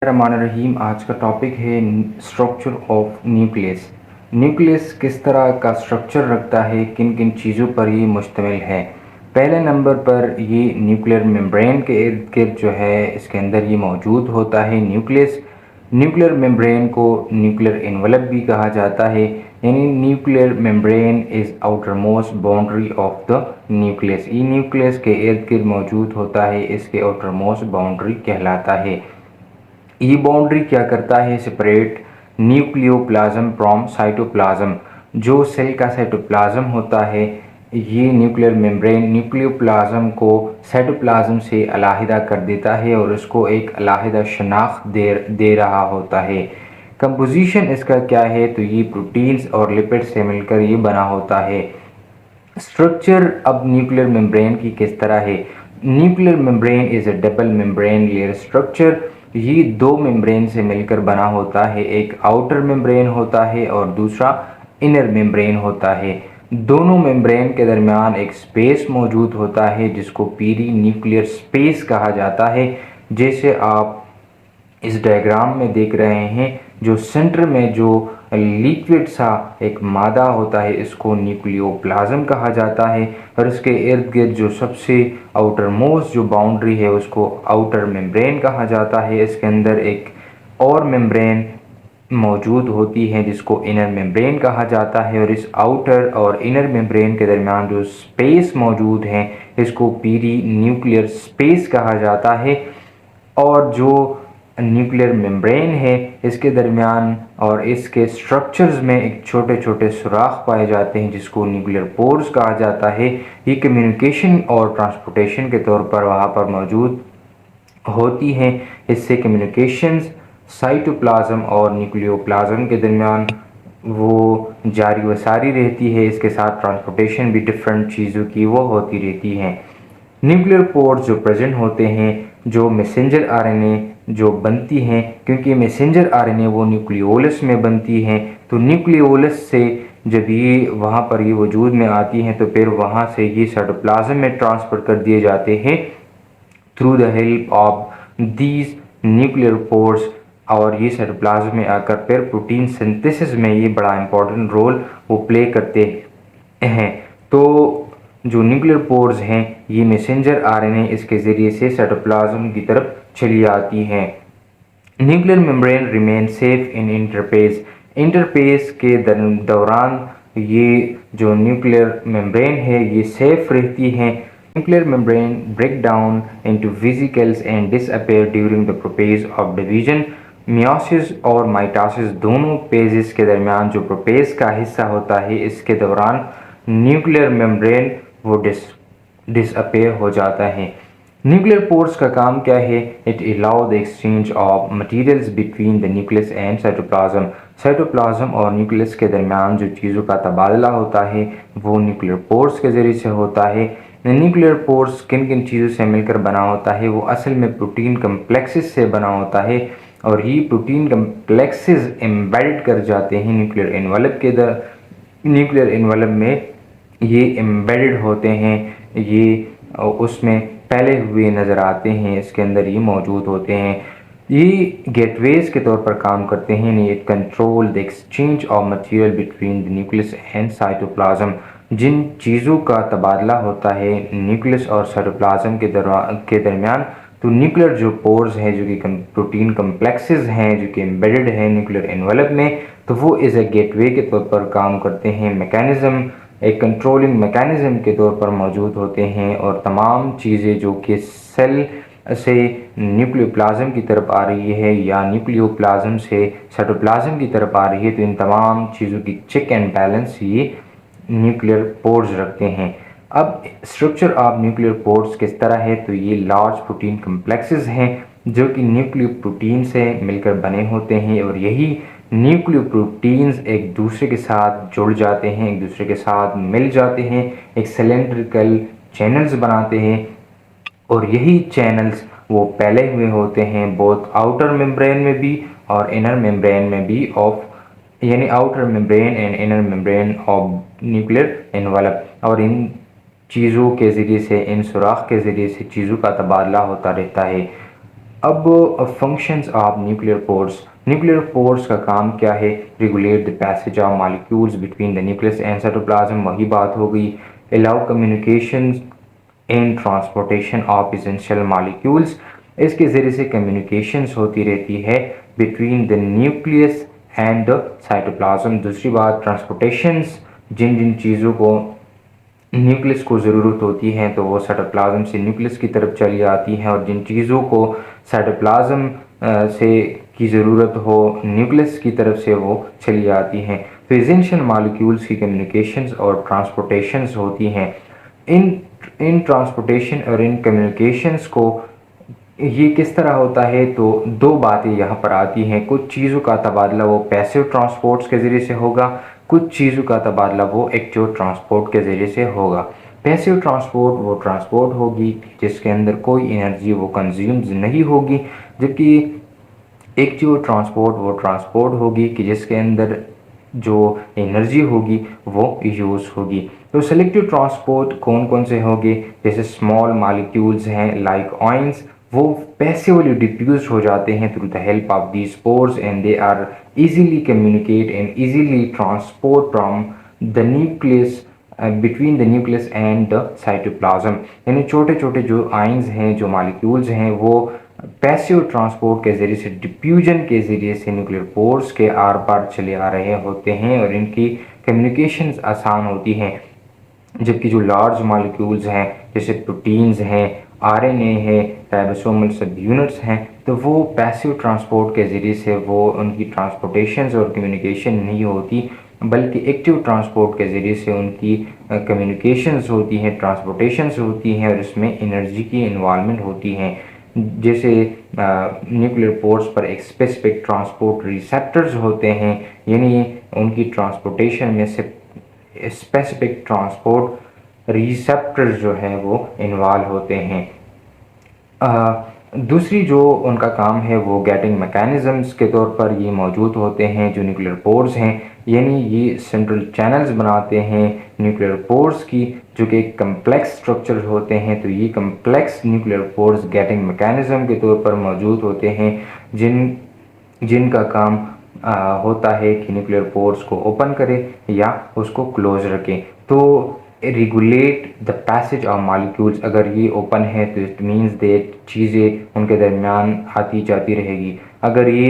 रहीम। आज का टॉपिक है स्ट्रक्चर ऑफ न्यूक्लियस। न्यूक्लियस किस तरह का स्ट्रक्चर रखता है, किन किन चीज़ों पर ये मुश्तमिल है। पहले नंबर पर ये न्यूक्लियर मेम्ब्रेन के इर्द गिर्द जो है इसके अंदर ये मौजूद होता है न्यूक्लियस। न्यूक्लियर मेम्ब्रेन को न्यूक्लियर एनवलप भी कहा जाता है, यानी nuclear membrane is outer most boundary of the nucleus. ये न्यूक्लियस के इर्द गिर्द मौजूद होता है, इसके आउटर मोस्ट बाउंड्री कहलाता है। ये बाउंड्री क्या करता है, सेपरेट न्यूक्लियोप्लाज्म फ्रॉम साइटोप्लाज्म। जो सेल का साइटोप्लाज्म होता है, ये न्यूक्लियर मेम्ब्रेन न्यूक्लियोप्लाज्म को साइटोप्लाज्म से अलहदा कर देता है और उसको एक अलहदा शनाख्त दे रहा होता है। कंपोजिशन इसका क्या है, तो ये प्रोटीन्स और लिपिड से मिलकर ये बना होता है। स्ट्रक्चर अब न्यूक्लियर मेम्ब्रेन की किस तरह है। Nuclear membrane is a double membrane layer structure. ये दो मेम्ब्रेन से मिलकर बना होता है, एक आउटर मेम्ब्रेन होता है और दूसरा इनर मेम्ब्रेन होता है। दोनों मेम्ब्रेन के दरमियान एक स्पेस मौजूद होता है जिसको पीरी न्यूक्लियर स्पेस कहा जाता है। जैसे आप इस डायग्राम में देख रहे हैं, जो सेंटर में जो लिक्विड सा एक मादा होता है इसको न्यूक्लियोप्लाज्म कहा जाता है, और इसके इर्द गिर्द जो सबसे आउटर मोस्ट जो बाउंड्री है उसको आउटर मेम्ब्रेन कहा जाता है। इसके अंदर एक और मेम्ब्रेन मौजूद होती है जिसको इनर मेम्ब्रेन कहा जाता है, और इस आउटर और इनर मेम्ब्रेन के दरमियान जो स्पेस मौजूद है इसको पीरी न्यूक्लियर स्पेस कहा जाता है। और जो न्यूक्लियर मेम्ब्रेन है इसके दरमियान और इसके स्ट्रक्चर्स में एक छोटे छोटे सुराख पाए जाते हैं जिसको न्यूक्लियर पोर्स कहा जाता है। ये कम्युनिकेशन और ट्रांसपोर्टेशन के तौर पर वहाँ पर मौजूद होती हैं। इससे कम्युनिकेशंस साइटोप्लाज्म और न्यूक्लियोप्लाज्म के दरमियान वो जारी व सारी रहती है। इसके साथ ट्रांसपोर्टेशन भी डिफरेंट चीज़ों की वो होती रहती हैं। न्यूक्लियर पोर्स जो प्रेजेंट होते हैं, जो मैसेंजर आरएनए जो बनती हैं, क्योंकि मैसेंजर आरएनए वो न्यूक्लियोलस में बनती हैं, तो न्यूक्लियोलस से जब ये वहाँ पर ये वजूद में आती हैं तो फिर वहाँ से ये साइटोप्लाज्म में ट्रांसफ़र कर दिए जाते हैं through the help of these nuclear pores. और ये साइटोप्लाज्म में आकर फिर प्रोटीन सिंथेसिस में ये बड़ा इंपॉर्टेंट रोल वो प्ले करते हैं। तो जो न्यूक्लियर पोर्स हैं ये मैसेंजर आरएनए इसके ज़रिए से साइटोप्लाज्म की तरफ चली आती हैं। Nuclear membrane remain safe in interface. Interface के दौरान ये जो न्यूक्लियर मेम्ब्रेन है ये सेफ रहती हैं। Nuclear membrane break down into vesicles and disappear during the prophase of division. Meiosis और माइटोसिस दोनों पेजेस के दरमियान जो प्रोपेज का हिस्सा होता है इसके दौरान न्यूक्लियर मेम्ब्रेन वो डिसअपेयर हो जाता है। न्यूक्लियर पोर्स का काम क्या है, it allow the exchange of materials between the nucleus and cytoplasm. Cytoplasm और न्यूक्लियस के दरमियान जो चीज़ों का तबादला होता है वो न्यूक्लियर पोर्स के ज़रिए से होता है। न्यूक्लियर पोर्स किन किन चीज़ों से मिलकर बना होता है, वो असल में प्रोटीन कम्प्लेक्सेस से बना होता है, और ये प्रोटीन कम्प्लेक्सेस एम्बेडेड कर जाते हैं न्यूक्लियर एनवलप में ये एम्बेडेड होते हैं, ये उसमें फैले हुए नज़र आते हैं, इसके अंदर ये मौजूद होते हैं। ये गेटवेज के तौर पर काम करते हैं। ये control the exchange of material between the nucleus and cytoplasm. जिन चीज़ों का तबादला होता है न्यूक्लियस और साइटोप्लाज्म के दरमियान, तो न्यूक्लियर जो पोर्स हैं जो कि प्रोटीन कम्प्लेक्सेस हैं जो कि एम्बेडेड हैं न्यूक्लियर एनवलप में, तो वो एज ए गेटवे के तौर पर काम करते हैं। मैकेनिज़्म एक कंट्रोलिंग मैकेनिज़्म के तौर पर मौजूद होते हैं, और तमाम चीज़ें जो कि सेल से न्यूक्लियोप्लाज्म की तरफ आ रही है या न्यूक्लियोप्लाज्म से साइटोप्लाज्म की तरफ आ रही है, तो इन तमाम चीज़ों की चेक एंड बैलेंस ये न्यूक्लियर पोर्स रखते हैं। अब स्ट्रक्चर ऑफ न्यूक्लियर पोर्स किस तरह है, तो ये लार्ज प्रोटीन कम्प्लेक्सेस हैं जो कि न्यूक्लियो प्रोटीन से मिलकर बने होते हैं, और यही न्यूक्लियो प्रोटीन्स एक दूसरे के साथ जुड़ जाते हैं, एक दूसरे के साथ मिल जाते हैं, एक सिलेंड्रिकल चैनल्स बनाते हैं, और यही चैनल्स वो फैले हुए होते हैं बोथ आउटर मेम्ब्रेन में भी और इनर मेम्ब्रेन में भी ऑफ, यानी outer membrane and inner membrane of nuclear envelope. और इन चीज़ों के ज़रिए से, इन सुराख के ज़रिए से चीज़ों का तबादला होता रहता है। अब functions of nuclear pores. Nuclear pores का काम क्या है? Regulate the passage of molecules between the nucleus and cytoplasm, वही बात हो गई। Allow communication in transportation of essential molecules, इसके ज़रिए से कम्युनिकेशंस होती रहती है between the nucleus and the cytoplasm. दूसरी बात, ट्रांसपोर्टेशंस, जिन जिन चीज़ों को न्यूक्लियस को ज़रूरत होती है तो वो साइटोप्लाज्म से न्यूक्लियस की तरफ चली आती हैं, और जिन चीज़ों को साइटोप्लाज्म से की ज़रूरत हो न्यूक्लियस की तरफ से वो चली आती हैं। तो एसेंशियल मॉलिक्यूल्स की कम्युनिकेशंस और ट्रांसपोर्टेशंस होती हैं। इन इन ट्रांसपोर्टेशन और इन कम्युनिकेशंस को ये किस तरह होता है? तो दो बातें यहाँ पर आती हैं। कुछ चीज़ों का तबादला वो पैसिव ट्रांसपोर्ट्स के ज़रिए से होगा, कुछ चीज़ों का तबादला वो एक्टिव ट्रांसपोर्ट के ज़रिए से होगा। पैसिव ट्रांसपोर्ट वो ट्रांसपोर्ट होगी जिसके अंदर कोई एनर्जी वो कंज्यूम्स नहीं होगी, जबकि एक्टिव ट्रांसपोर्ट वो ट्रांसपोर्ट होगी कि जिसके अंदर जो एनर्जी होगी वो यूज़ होगी। तो सेलेक्टिव ट्रांसपोर्ट कौन कौन से होंगे? जैसे स्मॉल मॉलिक्यूल्स हैं लाइक ऑयंस, वो पैसिवली डिफ्यूज हो जाते हैं through the help of these pores and they are easily communicate and easily transport from the nucleus between the nucleus and the cytoplasm. यानी छोटे छोटे जो आयंस हैं, जो मॉलिक्यूल्स हैं, वो पैसिव ट्रांसपोर्ट के ज़रिए से, डिफ्यूजन के ज़रिए से न्यूक्लियर पोर्स के आर पार चले आ रहे होते हैं और इनकी कम्युनिकेशंस आसान होती हैं। जबकि जो लार्ज मॉलिक्यूल्स हैं जैसे प्रोटीन्स हैं, आरएनए है, राइबोसोमल सब यूनिट्स हैं, तो वो पैसिव ट्रांसपोर्ट के ज़रिए से वो उनकी ट्रांसपोर्टेशंस और कम्युनिकेशन नहीं होती, बल्कि एक्टिव ट्रांसपोर्ट के ज़रिए से उनकी कम्युनिकेशंस होती हैं, ट्रांसपोर्टेशंस होती हैं और इसमें एनर्जी की इन्वॉल्वमेंट होती हैं। जैसे न्यूक्लियर पोर्स पर एक स्पेसिफिक ट्रांसपोर्ट रिसेप्टर्स होते हैं, यानी उनकी ट्रांसपोर्टेशन में से स्पेसिफिक ट्रांसपोर्ट रिसेप्टर्स जो हैं वो इन्वॉल्व होते हैं। दूसरी जो उनका काम है वो गेटिंग मैकेनिज़म्स के तौर पर ये मौजूद होते हैं जो न्यूक्लियर पोर्स हैं, यानी ये सेंट्रल चैनल्स बनाते हैं न्यूक्लियर पोर्स की, जो कि कम्प्लेक्स स्ट्रक्चर होते हैं। तो ये complex nuclear pores getting mechanism के तौर पर मौजूद होते हैं, जिनका काम होता है कि न्यूक्लियर पोर्स को ओपन करे या उसको क्लोज रखें। तो regulate the passage of molecules, अगर ये ओपन है तो इट मीन्स दैट चीज़ें उनके दरमियान आती जाती रहेगी। अगर ये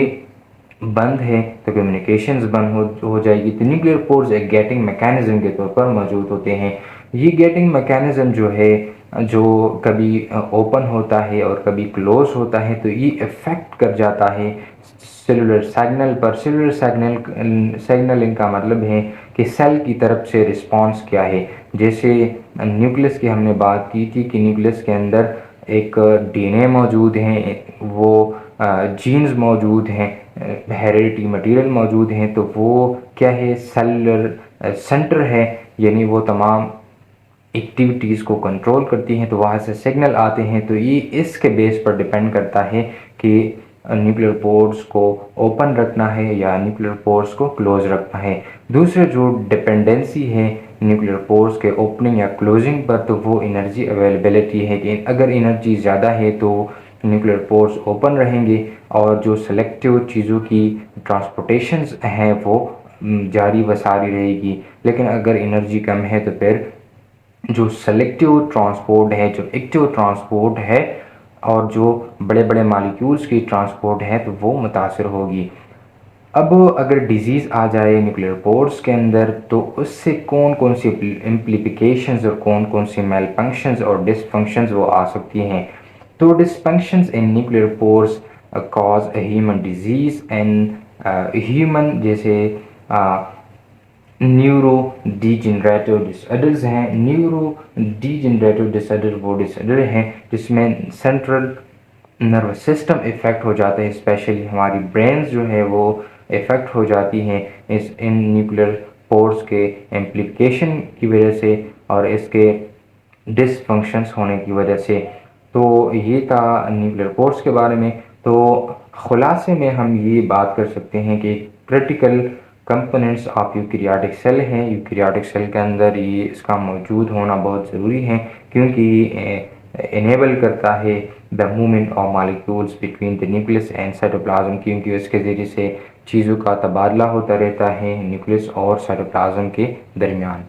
बंद है तो कम्युनिकेशंस बंद हो जाएगी। तो न्यूक्लियर पोर्स एक गेटिंग मैकेनिज्म के तौर पर मौजूद होते हैं। ये गेटिंग मैकेनिज्म जो है, जो कभी ओपन होता है और कभी क्लोज होता है, तो ये इफ़ेक्ट कर जाता है सेलुलर सिग्नल पर। सेलुलर सिग्नलिंग का मतलब है कि सेल की तरफ से रिस्पांस क्या है। जैसे न्यूक्लियस की हमने बात की थी कि न्यूक्लियस के अंदर एक डीएनए मौजूद हैं, वो जीन्स मौजूद हैं, हेरिडिटी मटेरियल मौजूद हैं, तो वो क्या है? सेलुलर सेंटर है, यानी वो तमाम एक्टिविटीज़ को कंट्रोल करती हैं। तो वहाँ से सिग्नल आते हैं। तो ये इसके बेस पर डिपेंड करता है कि न्यूक्लियर पोर्स को ओपन रखना है या न्यूक्लियर पोर्स को क्लोज रखना है। दूसरे जो डिपेंडेंसी है न्यूक्लियर पोर्स के ओपनिंग या क्लोजिंग पर, तो वो एनर्जी अवेलेबिलिटी है कि अगर एनर्जी ज़्यादा है तो न्यूक्लियर पोर्स ओपन रहेंगे और जो सेलेक्टिव चीज़ों की ट्रांसपोर्टेशंस हैं वो जारी व सारी रहेगी। लेकिन अगर एनर्जी कम है तो फिर जो सेलेक्टिव ट्रांसपोर्ट है, जो एक्टिव ट्रांसपोर्ट है और जो बड़े बड़े मॉलिक्यूल्स की ट्रांसपोर्ट है, तो वो मुतासर होगी। अब अगर डिजीज़ आ जाए न्यूक्लियर पोर्स के अंदर, तो उससे कौन कौन सी इम्प्लीकेशंस और कौन कौन सी मेल फंक्शंस और डिसफंक्शंस वो आ सकती हैं। तो dysfunctions in nuclear pores cause human disease and human, जैसे न्यूरो डीजेनरेटिव डिसऑर्डर्स हैं। न्यूरो डीजेनरेटिव डिसऑर्डर वो डिसऑर्डर हैं जिसमें सेंट्रल नर्वस सिस्टम इफ़ेक्ट हो जाता है, स्पेशली हमारी ब्रेन्स जो है वो इफ़ेक्ट हो जाती हैं इस इन न्यूक्लियर पोर्स के एम्प्लीकेशन की वजह से और इसके डिसफंक्शंस होने की वजह से। तो ये था न्यूक्लियर पोर्स के बारे में। तो खुलासे में हम ये बात कर सकते हैं कि critical components of eukaryotic cell हैं। यूकैरियोटिक सेल के अंदर ये इसका मौजूद होना बहुत ज़रूरी है, क्योंकि इनेबल करता है the movement of molecules between the nucleus and cytoplasm, क्योंकि उसके ज़रिए से चीज़ों का तबादला होता रहता है न्यूक्लियस और साइटोप्लाज्म के दरमियान।